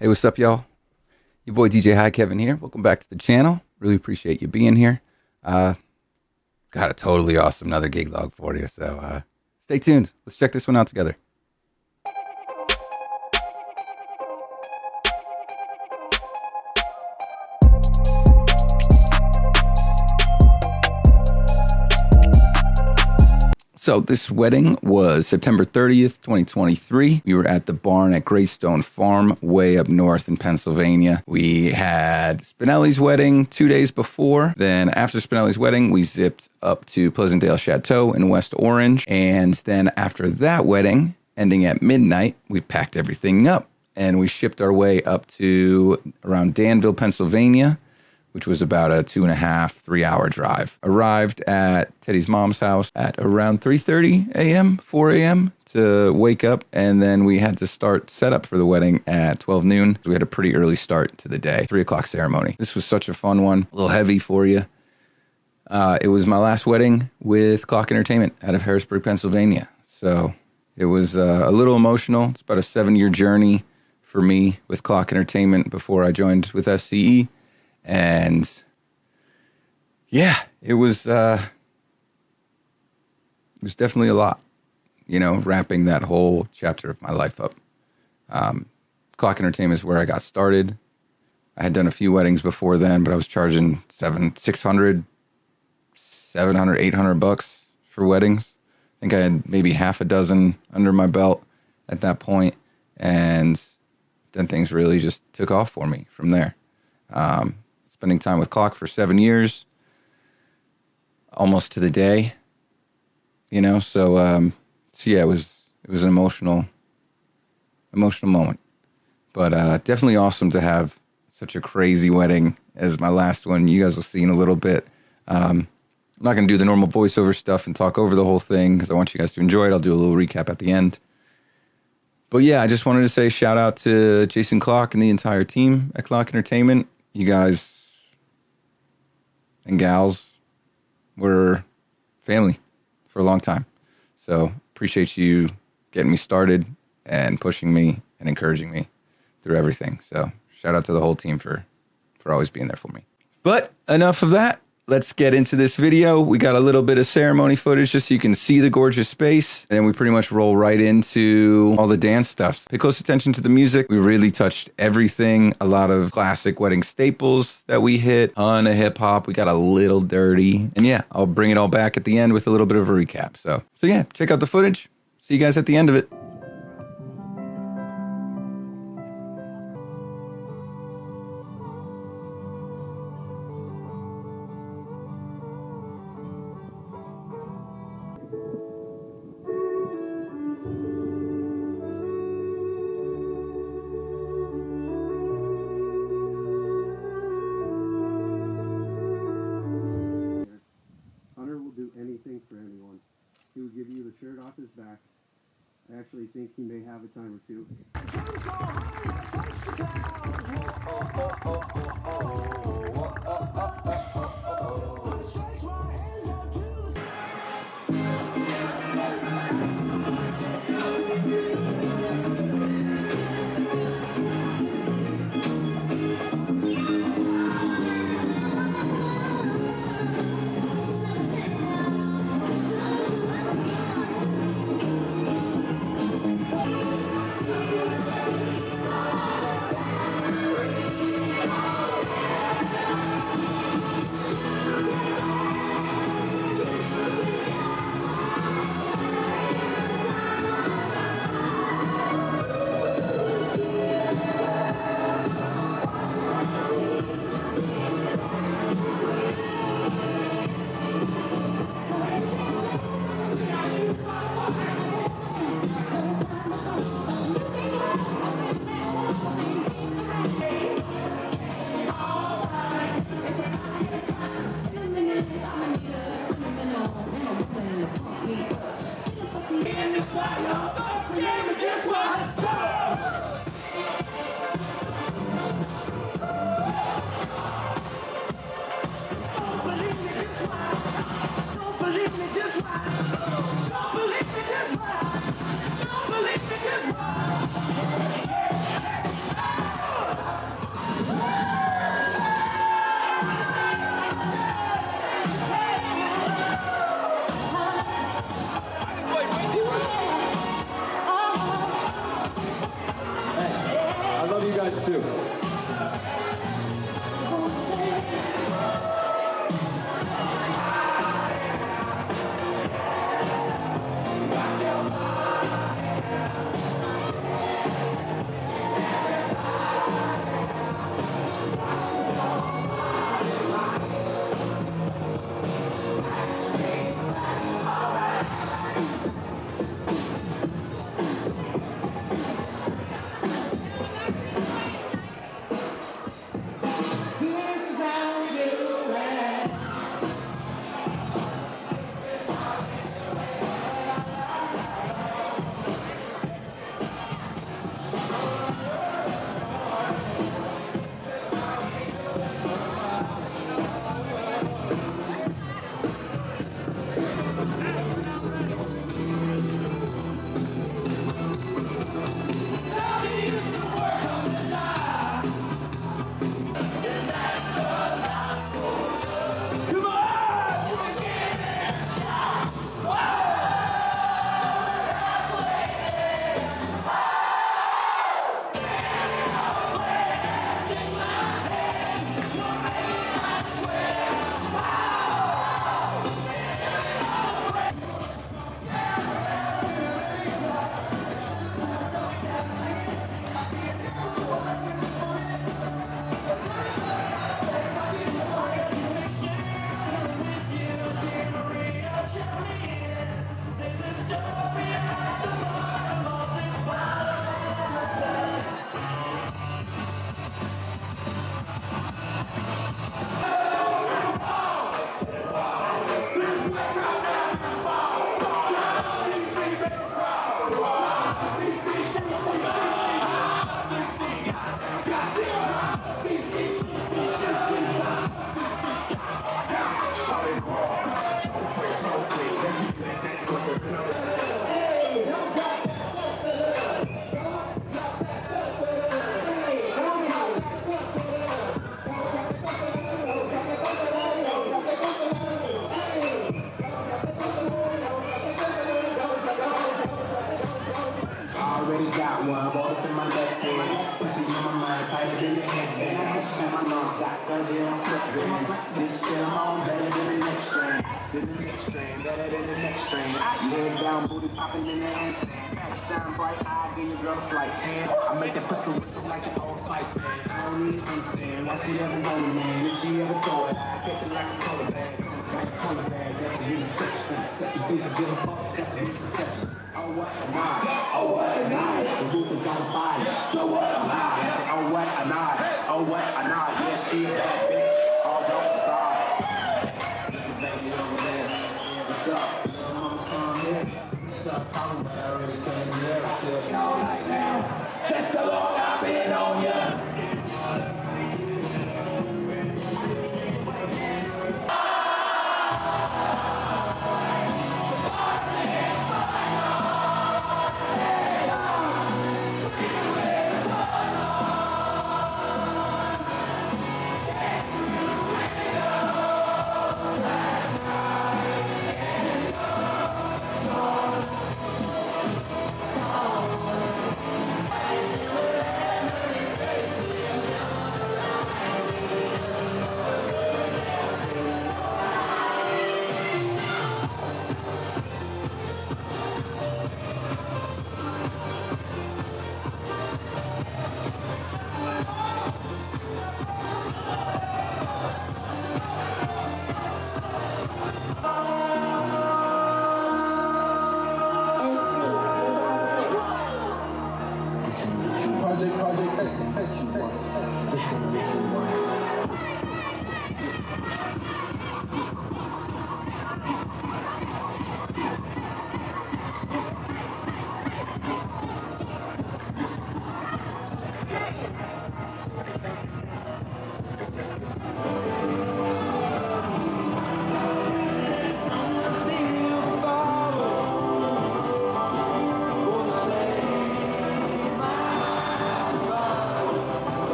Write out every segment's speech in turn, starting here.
Hey, what's up, y'all? Your boy DJ Hi Kevin here. Welcome back to the channel. Really appreciate you being here. Got a totally awesome another gig log for you, so stay tuned. Let's check this one out together. So this wedding was September 30th, 2023. We were at the barn at Greystone Farm, way up north in Pennsylvania. We had Spinelli's wedding 2 days before. Then after Spinelli's wedding, we zipped up to Pleasantdale Chateau in West Orange. And then after that wedding, ending at midnight, we packed everything up and we shipped our way up to around Danville, Pennsylvania, which was about a 2.5, 3 hour drive. Arrived at Teddy's mom's house at around 3:30 a.m., 4 a.m. to wake up, and then we had to start setup for the wedding at 12 noon. We had a pretty early start to the day, 3 o'clock ceremony. This was such a fun one, a little heavy for you. It was my last wedding with Clock Entertainment out of Harrisburg, Pennsylvania. So it was a little emotional. It's about a 7-year journey for me with Clock Entertainment before I joined with SCE. And yeah, it was definitely a lot, you know, wrapping that whole chapter of my life up. Clock Entertainment is where I got started. I had done a few weddings before then, but I was charging $600, $700, $800 for weddings. I think I had maybe half a dozen under my belt at that point, and then things really just took off for me from there. Spending time with Clock for 7 years, almost to the day, you know. So yeah, it was an emotional moment, but definitely awesome to have such a crazy wedding as my last one. You guys will see in a little bit. I'm not going to do the normal voiceover stuff and talk over the whole thing because I want you guys to enjoy it. I'll do a little recap at the end. But yeah, I just wanted to say shout out to Jason Clock and the entire team at Clock Entertainment. You guys and gals were family for a long time. So appreciate you getting me started and pushing me and encouraging me through everything. So shout out to the whole team for always being there for me. But enough of that. Let's get into this video. We got a little bit of ceremony footage just so you can see the gorgeous space. And we pretty much roll right into all the dance stuff. Pay close attention to the music. We really touched everything. A lot of classic wedding staples that we hit. Ton of hip hop. We got a little dirty. And yeah, I'll bring it all back at the end with a little bit of a recap. So yeah, check out the footage. See you guys at the end of it. Anything for anyone. He would give you the shirt off his back. I actually think he may have a time or two. 2. Already got one, roll up in my left hand. Pussy on my mind, tighter than the headband. And my lungs got ganja on slip grams. This shit I'm on better than the next strain. Better than the next strain. Head down, booty popping in the handstand. Shine bright eye, give your girl a slight tan. I make that pussy whistle like an old spice man. I don't need to understand why she ever want me, man. If she ever throw it, I catch it like a color bag. Like a color bag, that's a intersection. You think to give a fuck, that's a misconception. Oh what a night, oh what a night. The roof is on fire, so what am I? I say, oh what a night, oh what a night. Yeah, she a bad bitch, all jokes aside. Look at baby over there, what's up? Little mama come here. Stop talking, but I already came here. I said, all night now, that's the Lord I've been on ya.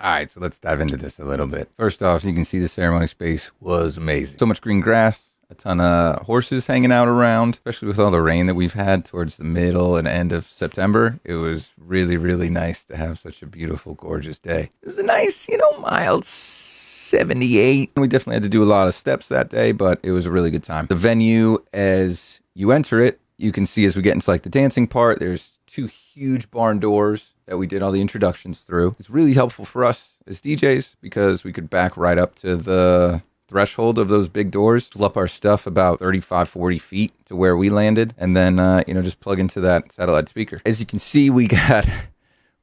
All right, so let's dive into this a little bit. First off, you can see the ceremony space was amazing. So much green grass, a ton of horses hanging out around, especially with all the rain that we've had towards the middle and end of September. It was really, really nice to have such a beautiful, gorgeous day. It was a nice, mild 78. We definitely had to do a lot of steps that day, but it was a really good time. The venue, as you enter it, you can see as we get into like the dancing part, there's 2 huge barn doors that we did all the introductions through. It's really helpful for us as DJs because we could back right up to the threshold of those big doors, pull up our stuff about 35, 40 feet to where we landed, and then, just plug into that satellite speaker. As you can see, we got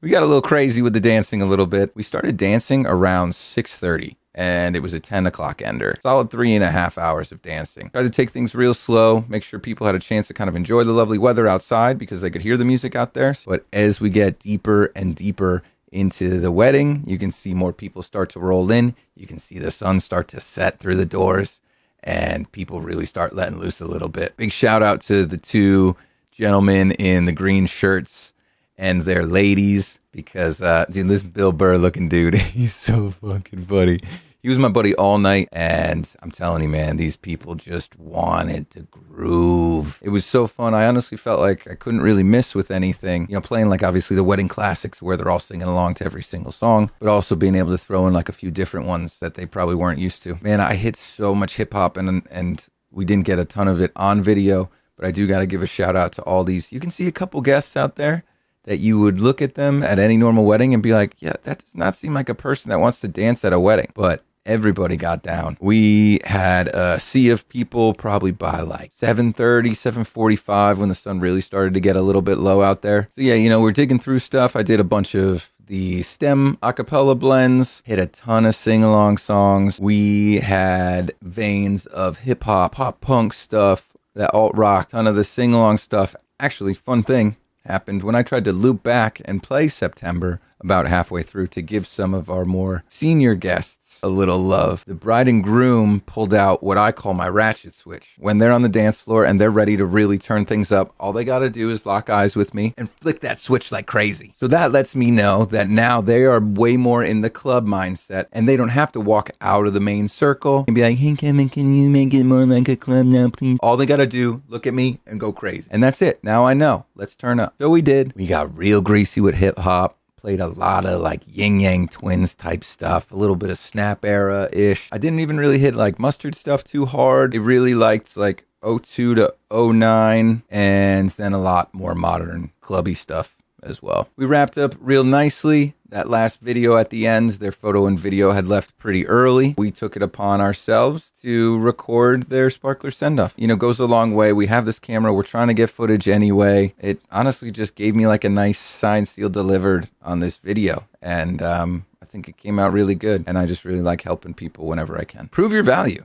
a little crazy with the dancing a little bit. We started dancing around 6:30. And it was a 10 o'clock ender. Solid 3.5 hours of dancing. Tried to take things real slow, make sure people had a chance to kind of enjoy the lovely weather outside because they could hear the music out there. But as we get deeper and deeper into the wedding, you can see more people start to roll in. You can see the sun start to set through the doors and people really start letting loose a little bit. Big shout out to the 2 gentlemen in the green shirts and their ladies because, this Bill Burr looking dude, he's so fucking funny. He was my buddy all night, and I'm telling you, man, these people just wanted to groove. It was so fun. I honestly felt like I couldn't really miss with anything. Playing like obviously the wedding classics where they're all singing along to every single song, but also being able to throw in like a few different ones that they probably weren't used to. Man, I hit so much hip hop, and we didn't get a ton of it on video, but I do got to give a shout out to all these. You can see a couple guests out there that you would look at them at any normal wedding and be like, yeah, that does not seem like a person that wants to dance at a wedding. But everybody got down. We had a sea of people probably by like 7:30, 7:45 when the sun really started to get a little bit low out there. So yeah, we're digging through stuff. I did a bunch of the STEM acapella blends, hit a ton of sing-along songs. We had veins of hip-hop, pop-punk stuff, that alt-rock, ton of the sing-along stuff. Actually, fun thing happened when I tried to loop back and play September about halfway through to give some of our more senior guests a little love. The bride and groom pulled out what I call my ratchet switch. When they're on the dance floor and they're ready to really turn things up, all they got to do is lock eyes with me and flick that switch like crazy. So that lets me know that now they are way more in the club mindset and they don't have to walk out of the main circle and be like, hey, Kevin, can you make it more like a club now, please? All they got to do, look at me and go crazy. And that's it. Now I know. Let's turn up. So we did. We got real greasy with hip hop. Played a lot of like Yin Yang Twins type stuff, a little bit of Snap Era-ish. I didn't even really hit like Mustard stuff too hard. It really liked like 02 to 09 and then a lot more modern clubby stuff as well. We wrapped up real nicely. That last video at the end, their photo and video had left pretty early. We took it upon ourselves to record their sparkler send-off. Goes a long way. We have this camera. We're trying to get footage anyway. It honestly just gave me like a nice signed, seal delivered on this video. And I think it came out really good. And I just really like helping people whenever I can. Prove your value.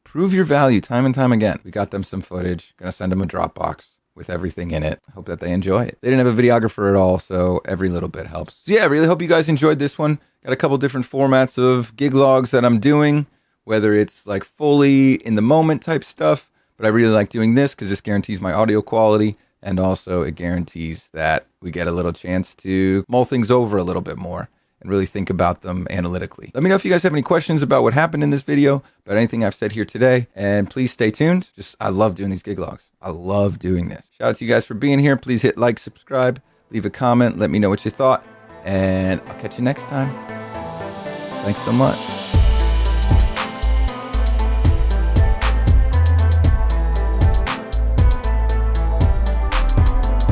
Prove your value time and time again. We got them some footage. Gonna send them a Dropbox with everything in it. I hope that they enjoy it. They didn't have a videographer at all, so every little bit helps. So yeah, I really hope you guys enjoyed this one. Got a couple different formats of gig logs that I'm doing, whether it's like fully in the moment type stuff, but I really like doing this because this guarantees my audio quality, and also it guarantees that we get a little chance to mull things over a little bit more and really think about them analytically. Let me know if you guys have any questions about what happened in this video, about anything I've said here today, and please stay tuned. I love doing these gig logs. I love doing this. Shout out to you guys for being here. Please hit like, subscribe, leave a comment, let me know what you thought, and I'll catch you next time. Thanks so much.